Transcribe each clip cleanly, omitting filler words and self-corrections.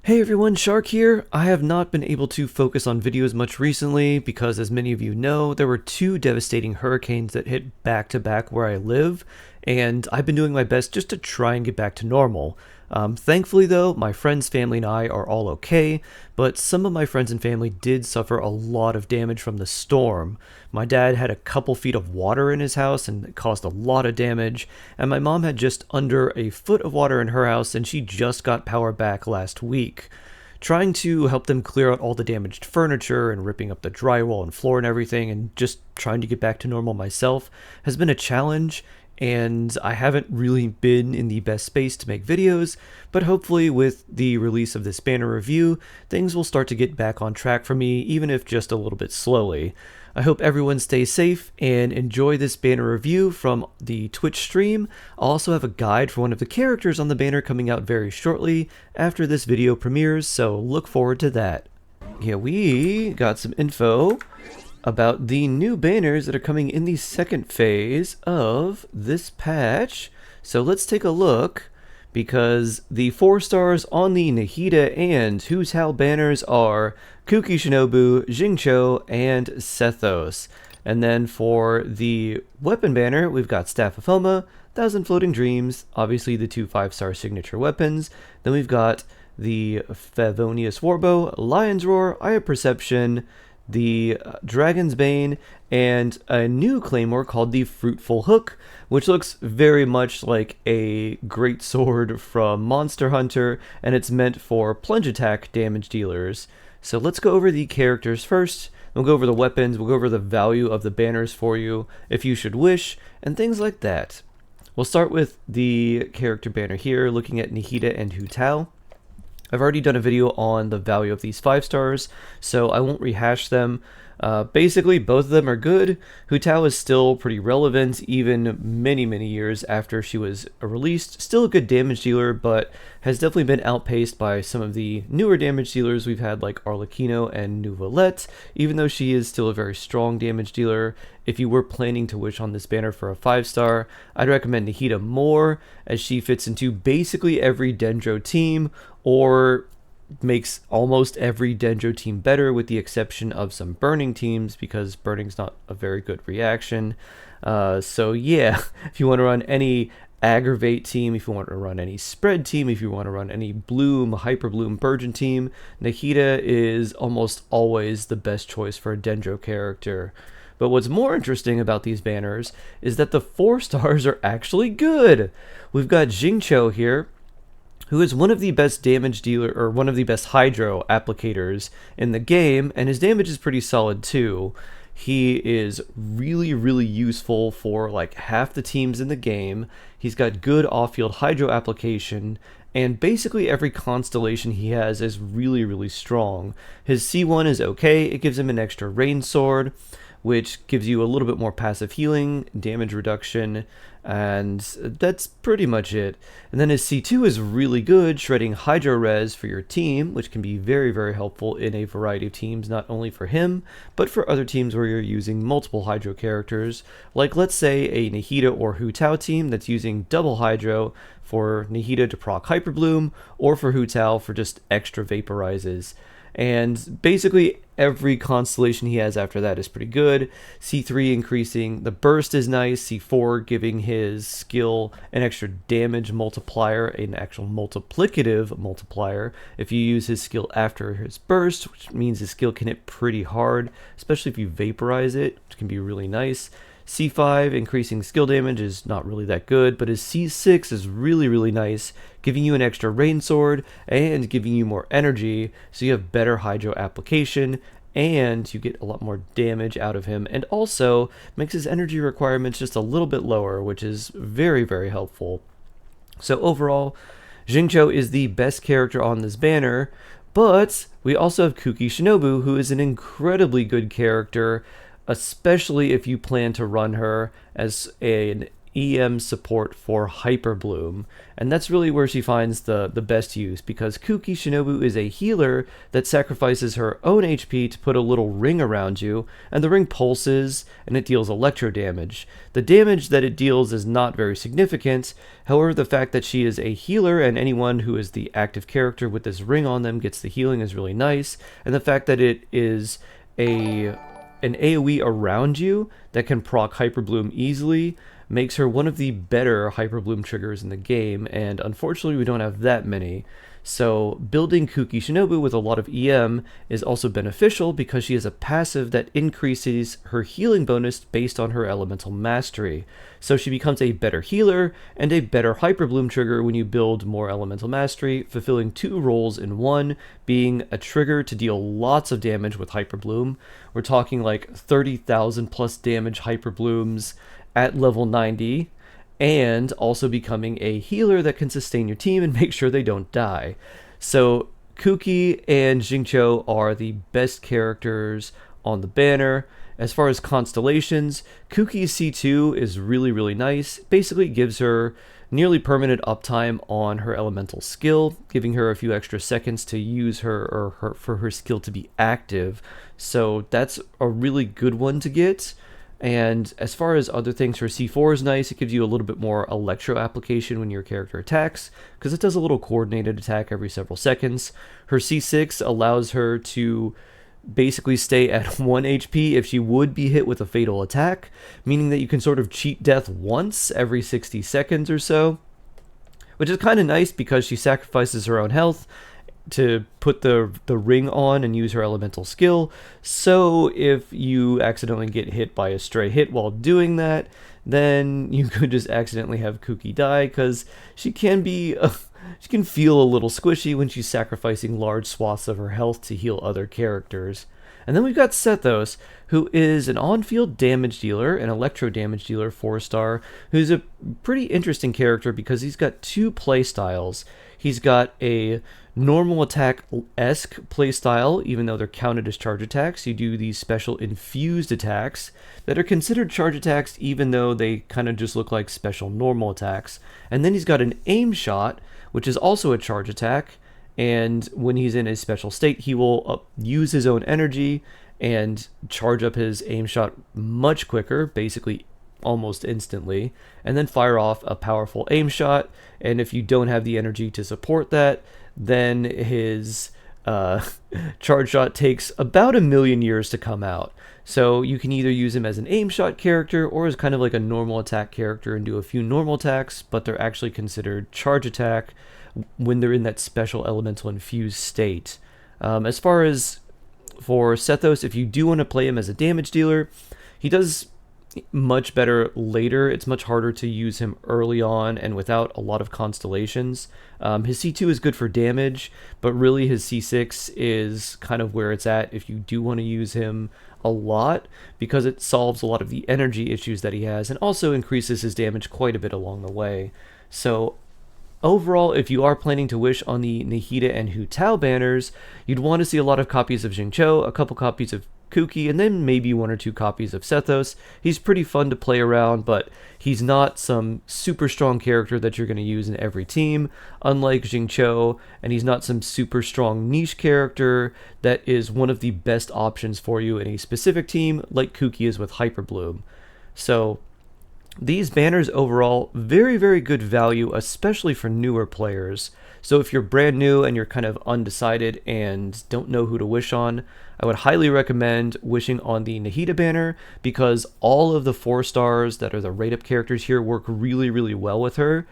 Hey everyone, Shark here. I have not been able to focus on videos much recently because, as many of you know, there were two devastating hurricanes that hit back to back where I live, and I've been doing my best just to try and get back to normal. Thankfully though, my friends, family, and I are all okay, but some of my friends and family did suffer a lot of damage from the storm. My dad had a couple feet of water in his house and it caused a lot of damage, and my mom had just under a foot of water in her house and she just got power back last week. Trying to help them clear out all the damaged furniture and ripping up the drywall and floor and everything and just trying to get back to normal myself has been a challenge, and I haven't really been in the best space to make videos, but hopefully with the release of this banner review, things will start to get back on track for me, even if just a little bit slowly. I hope everyone stays safe and enjoy this banner review from the Twitch stream. I'll also have a guide for one of the characters on the banner coming out very shortly after this video premieres, so look forward to that. Yeah, we got some info about the new banners that are coming in the second phase of this patch. So let's take a look, because the 4 stars on the Nahida and Who's How banners are Kuki, Shinobu, Xingqiu, and Sethos. And then for the weapon banner, we've got Staff of Homa, Thousand Floating Dreams, obviously the 2 5-star signature weapons. Then we've got the Favonius Warbow, Lion's Roar, Eye of Perception, the Dragonsbane, and a new claymore called the Fruitful Hook, which looks very much like a great sword from Monster Hunter, and it's meant for plunge attack damage dealers. So let's go over the characters first. We'll go over the weapons, we'll go over the value of the banners for you, if you should wish, and things like that. We'll start with the character banner here, looking at Nahida and Hu Tao. I've already done a video on the value of these 5 stars, so I won't rehash them. Basically, both of them are good. Hu Tao is still pretty relevant, even many years after she was released. Still a good damage dealer, but has definitely been outpaced by some of the newer damage dealers we've had, like Arlecchino and Nuvolette, even though she is still a very strong damage dealer. If you were planning to wish on this banner for a 5-star, I'd recommend Nahida more, as she fits into basically every Dendro team, or makes almost every Dendro team better, with the exception of some burning teams, because burning's not a very good reaction. So yeah, if you want to run any aggravate team, if you want to run any spread team, if you want to run any bloom, hyper bloom burgeon team, Nahida is almost always the best choice for a Dendro character. But what's more interesting about these banners is that the 4 stars are actually good. We've got Xingqiu here, who is one of the best damage dealer, or one of the best hydro applicators in the game, and his damage is pretty solid too. He is really useful for like half the teams in the game. He's got good off-field hydro application, and basically every constellation he has is really strong. His C1 is okay, it gives him an extra rain sword, which gives you a little bit more passive healing, damage reduction, and that's pretty much it. And then his C2 is really good, shredding Hydro Res for your team, which can be very helpful in a variety of teams, not only for him, but for other teams where you're using multiple Hydro characters, like let's say a Nahida or Hu Tao team that's using double Hydro, for Nahida to proc Hyper Bloom, or for Hu Tao for just extra vaporizes. And basically every constellation he has after that is pretty good. C3 increasing the burst is nice, C4 giving his skill an extra damage multiplier, an actual multiplicative multiplier if you use his skill after his burst, which means his skill can hit pretty hard, especially if you vaporize it, which can be really nice. C5 increasing skill damage is not really that good, but his C6 is really nice, giving you an extra rain sword and giving you more energy, so you have better hydro application and you get a lot more damage out of him, and also makes his energy requirements just a little bit lower, which is very helpful. So overall, Xingqiu is the best character on this banner, but we also have Kuki Shinobu, who is an incredibly good character, especially if you plan to run her as an EM support for Hyper Bloom, and that's really where she finds the best use, because Kuki Shinobu is a healer that sacrifices her own HP to put a little ring around you, and the ring pulses and it deals electro damage. The damage that it deals is not very significant, however the fact that she is a healer and anyone who is the active character with this ring on them gets the healing is really nice, and the fact that it is an AoE around you that can proc Hyper Bloom easily makes her one of the better Hyper Bloom triggers in the game, and unfortunately we don't have that many. So building Kuki Shinobu with a lot of EM is also beneficial because she has a passive that increases her healing bonus based on her elemental mastery. So she becomes a better healer and a better Hyper Bloom trigger when you build more elemental mastery, fulfilling two roles in one, being a trigger to deal lots of damage with Hyper Bloom. We're talking like 30,000 plus damage Hyper Blooms at level 90, and also becoming a healer that can sustain your team and make sure they don't die. So Kuki and Xingqiu are the best characters on the banner. As far as constellations, Kuki's C2 is really nice. Basically gives her nearly permanent uptime on her elemental skill, giving her a few extra seconds to use her for her skill to be active. So that's a really good one to get. And as far as other things, her C4 is nice. It gives you a little bit more electro application when your character attacks, because it does a little coordinated attack every several seconds. Her C6 allows her to basically stay at 1 HP if she would be hit with a fatal attack, meaning that you can sort of cheat death once every 60 seconds or so, which is kind of nice because she sacrifices her own health to put the ring on and use her elemental skill. So if you accidentally get hit by a stray hit while doing that, then you could just accidentally have Kuki die, because she can be she can feel a little squishy when she's sacrificing large swaths of her health to heal other characters. And then we've got Sethos, who is an on-field damage dealer, an electro damage dealer, 4-star, who's a pretty interesting character because he's got two playstyles. He's got a normal attack-esque playstyle, even though they're counted as charge attacks. You do these special infused attacks that are considered charge attacks, even though they kind of just look like special normal attacks. And then he's got an aim shot, which is also a charge attack, and when he's in a special state, he will use his own energy and charge up his aim shot much quicker, basically almost instantly, and then fire off a powerful aim shot. And if you don't have the energy to support that, then his charge shot takes about 1,000,000 years to come out. So you can either use him as an aim shot character or as kind of like a normal attack character and do a few normal attacks, but they're actually considered charge attack when they're in that special elemental infused state. As far as for Sethos, if you do want to play him as a damage dealer, he does much better later. It's much harder to use him early on and without a lot of constellations. His C2 is good for damage, but really his C6 is kind of where it's at if you do want to use him a lot, because it solves a lot of the energy issues that he has and also increases his damage quite a bit along the way. So overall, if you are planning to wish on the Nahida and Hu Tao banners, you'd want to see a lot of copies of Xingqiu, a couple copies of Kuki, and then maybe 1 or 2 copies of Sethos. He's pretty fun to play around, but he's not some super strong character that you're going to use in every team, unlike Xingqiu, and he's not some super strong niche character that is one of the best options for you in a specific team, like Kuki is with Hyper Bloom. So these banners overall, very good value, especially for newer players. So if you're brand new and you're kind of undecided and don't know who to wish on, I would highly recommend wishing on the Nahida banner, because all of the 4-stars that are the rate-up characters here work really well with her.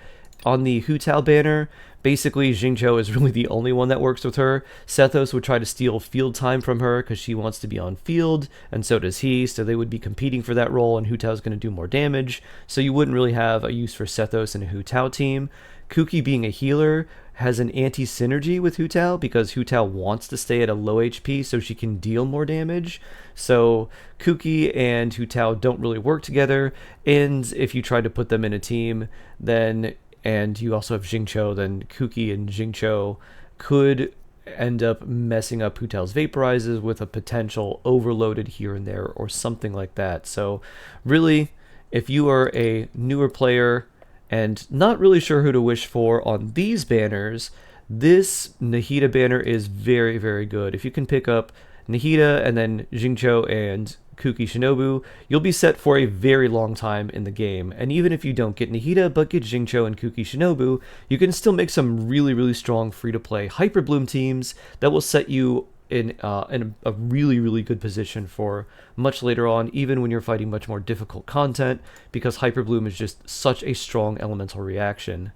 On the Hu Tao banner, basically Xingqiu is really the only one that works with her. Sethos would try to steal field time from her because she wants to be on field, and so does he, so they would be competing for that role, and Hu Tao is going to do more damage, so you wouldn't really have a use for Sethos in a Hu Tao team. Kuki, being a healer, has an anti-synergy with Hu Tao because Hu Tao wants to stay at a low HP so she can deal more damage. So Kuki and Hu Tao don't really work together, and if you try to put them in a team, then and you also have Xingqiu, then Kuki and Xingqiu could end up messing up Hu Tao's vaporizes with a potential overloaded here and there or something like that. So really, If you are a newer player and not really sure who to wish for on these banners, this Nahida banner is very, very good. If you can pick up Nahida and then Xingqiu and Kuki Shinobu, you'll be set for a very long time in the game. And even if you don't get Nahida but get Xingqiu and Kuki Shinobu, you can still make some really, really strong free-to-play Hyper Bloom teams that will set you in a really, really good position for much later on, even when you're fighting much more difficult content, because Hyper Bloom is just such a strong elemental reaction.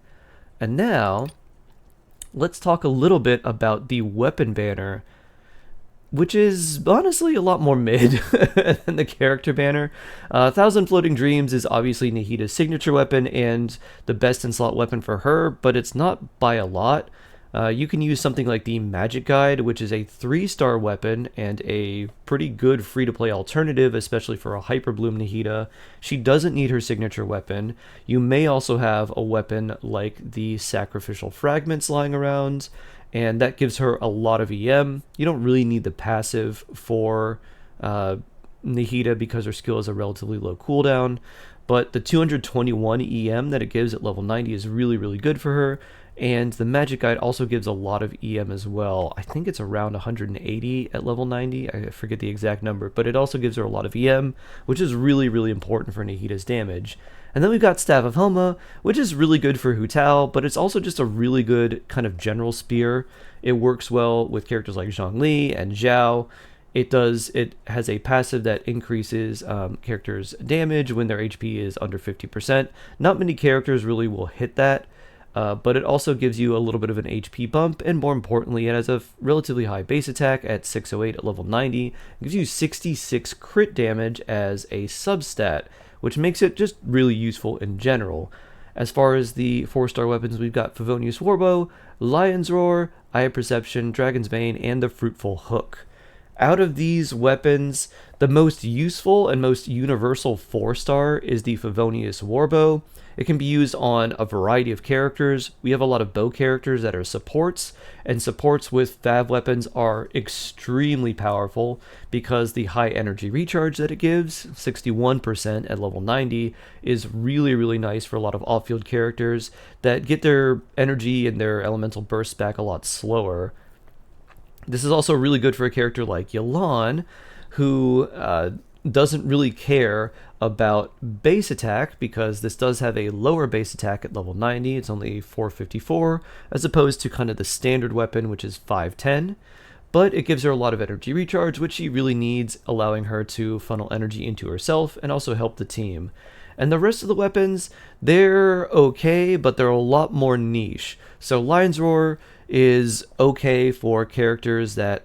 And now, let's talk a little bit about the weapon banner, which is honestly a lot more mid than the character banner. 1,000 Floating Dreams is obviously Nahida's signature weapon and the best in slot weapon for her, but it's not by a lot. You can use something like the Magic Guide, which is a 3-star weapon and a pretty good free-to-play alternative, especially for a Hyper Bloom Nahida. She doesn't need her signature weapon. You may also have a weapon like the Sacrificial Fragments lying around, and that gives her a lot of EM. You don't really need the passive for Nahida because her skill has a relatively low cooldown, but the 221 EM that it gives at level 90 is really, really good for her. And the Magic Guide also gives a lot of EM as well. I think it's around 180 at level 90. I forget the exact number, but it also gives her a lot of EM, which is really, really important for Nahida's damage. And then we've got Staff of Homa, which is really good for Hu Tao, but it's also just a really good kind of general spear. It works well with characters like Zhongli and Zhao. It has a passive that increases characters' damage when their HP is under 50%. Not many characters really will hit that. But it also gives you a little bit of an HP bump, and more importantly, it has a relatively high base attack at 608 at level 90. It gives you 66 crit damage as a substat, which makes it just really useful in general. As far as the 4-star weapons, we've got Favonius Warbow, Lion's Roar, Eye of Perception, Dragonsbane, and the Fruitful Hook. Out of these weapons, the most useful and most universal 4-star is the Favonius Warbow. It can be used on a variety of characters. We have a lot of bow characters that are supports, and supports with Fav weapons are extremely powerful because the high energy recharge that it gives, 61% at level 90, is really, really nice for a lot of off-field characters that get their energy and their elemental bursts back a lot slower. This is also really good for a character like Yelan, who doesn't really care about base attack because this does have a lower base attack at level 90. It's only 454 as opposed to kind of the standard weapon, which is 510. But it gives her a lot of energy recharge, which she really needs, allowing her to funnel energy into herself and also help the team. And the rest of the weapons, they're okay, but they're a lot more niche. So Lion's Roar is okay for characters that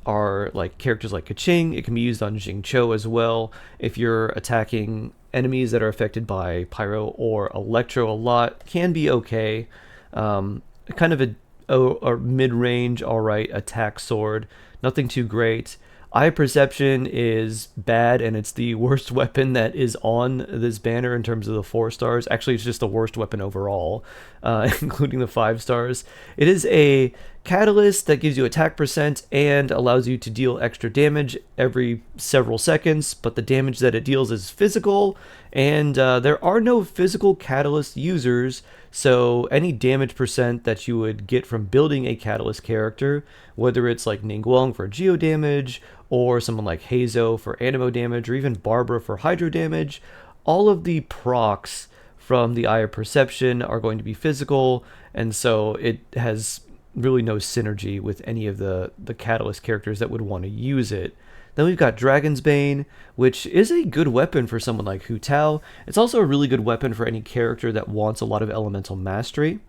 are like characters like Kaching. It can be used on Xingqiu as well. If you're attacking enemies that are affected by Pyro or Electro a lot, can be okay. Kind of a mid-range, alright attack sword. Nothing too great. Eye Perception is bad, and it's the worst weapon that is on this banner in terms of the 4 stars. Actually, it's just the worst weapon overall, including the 5 stars. It is a catalyst that gives you attack percent and allows you to deal extra damage every several seconds, but the damage that it deals is physical, and there are no physical catalyst users, so any damage percent that you would get from building a catalyst character, whether it's like Ningguang for geo damage, or someone like Hazo for animo damage, or even Barbara for hydro damage, all of the procs from the Eye of Perception are going to be physical, and so it has really no synergy with any of the catalyst characters that would want to use it. Then we've got Dragonsbane, which is a good weapon for someone like Hu Tao. It's also a really good weapon for any character that wants a lot of elemental mastery.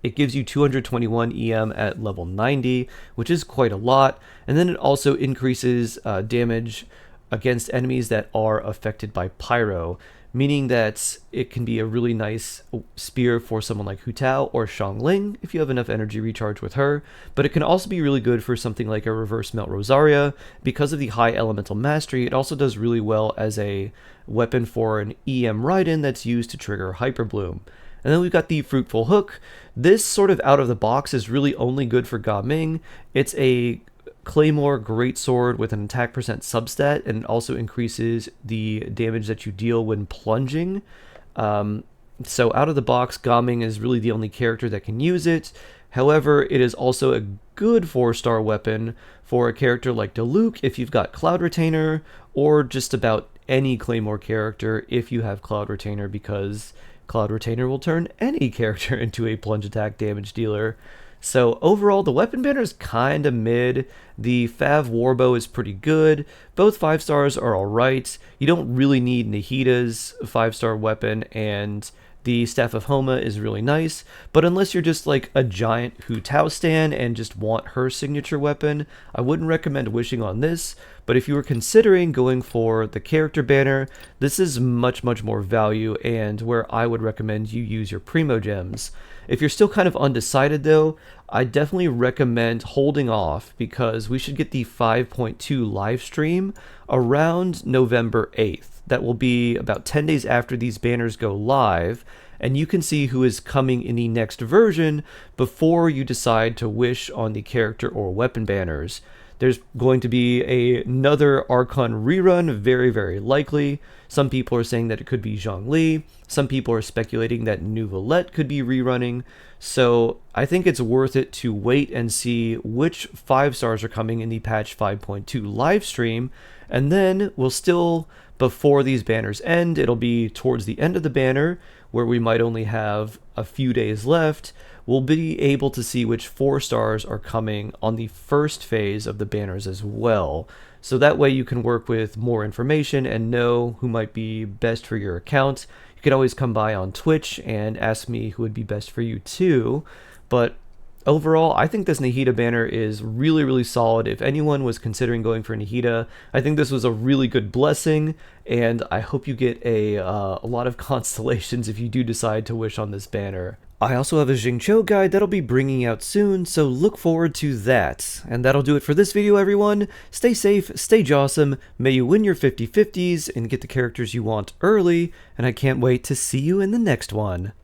It gives you 221 EM at level 90, which is quite a lot, and then it also increases damage against enemies that are affected by Pyro, meaning that it can be a really nice spear for someone like Hu Tao or Xiangling if you have enough energy recharge with her, but it can also be really good for something like a Reverse Melt Rosaria. Because of the high elemental mastery, it also does really well as a weapon for an EM Raiden that's used to trigger Hyper Bloom. And then we've got the Fruitful Hook. This sort of out of the box is really only good for Ga Ming. It's a Claymore Greatsword with an attack percent substat, and it also increases the damage that you deal when plunging. So out of the box, Gaming is really the only character that can use it. However, it is also a good 4-star weapon for a character like Diluc if you've got Cloud Retainer, or just about any Claymore character if you have Cloud Retainer, because Cloud Retainer will turn any character into a plunge attack damage dealer. So overall, the weapon banner is kind of mid. The Fav Warbow is pretty good. Both 5 stars are alright. You don't really need Nahida's 5-star weapon, and the Staff of Homa is really nice, but unless you're just like a giant Hu Tao stan and just want her signature weapon, I wouldn't recommend wishing on this. But if you were considering going for the character banner, this is much more value, and where I would recommend you use your primogems. If you're still kind of undecided though, I definitely recommend holding off, because we should get the 5.2 live stream around November 8th. That will be about 10 days after these banners go live, and you can see who is coming in the next version before you decide to wish on the character or weapon banners. There's going to be another Archon rerun, very likely. Some people are saying that it could be Zhongli. Some people are speculating that Neuvillette could be rerunning. So I think it's worth it to wait and see which 5 stars are coming in the patch 5.2 live stream, and then we'll still, before these banners end, it'll be towards the end of the banner, where we might only have a few days left, we'll be able to see which 4 stars are coming on the first phase of the banners as well. So that way you can work with more information and know who might be best for your account. You can always come by on Twitch and ask me who would be best for you too. But overall, I think this Nahida banner is really solid. If anyone was considering going for Nahida, I think this was a really good blessing, and I hope you get a lot of constellations if you do decide to wish on this banner. I also have a Xingqiu guide that'll be bringing out soon, so look forward to that. And that'll do it for this video, everyone. Stay safe, stay jawsome, may you win your 50/50s and get the characters you want early, and I can't wait to see you in the next one.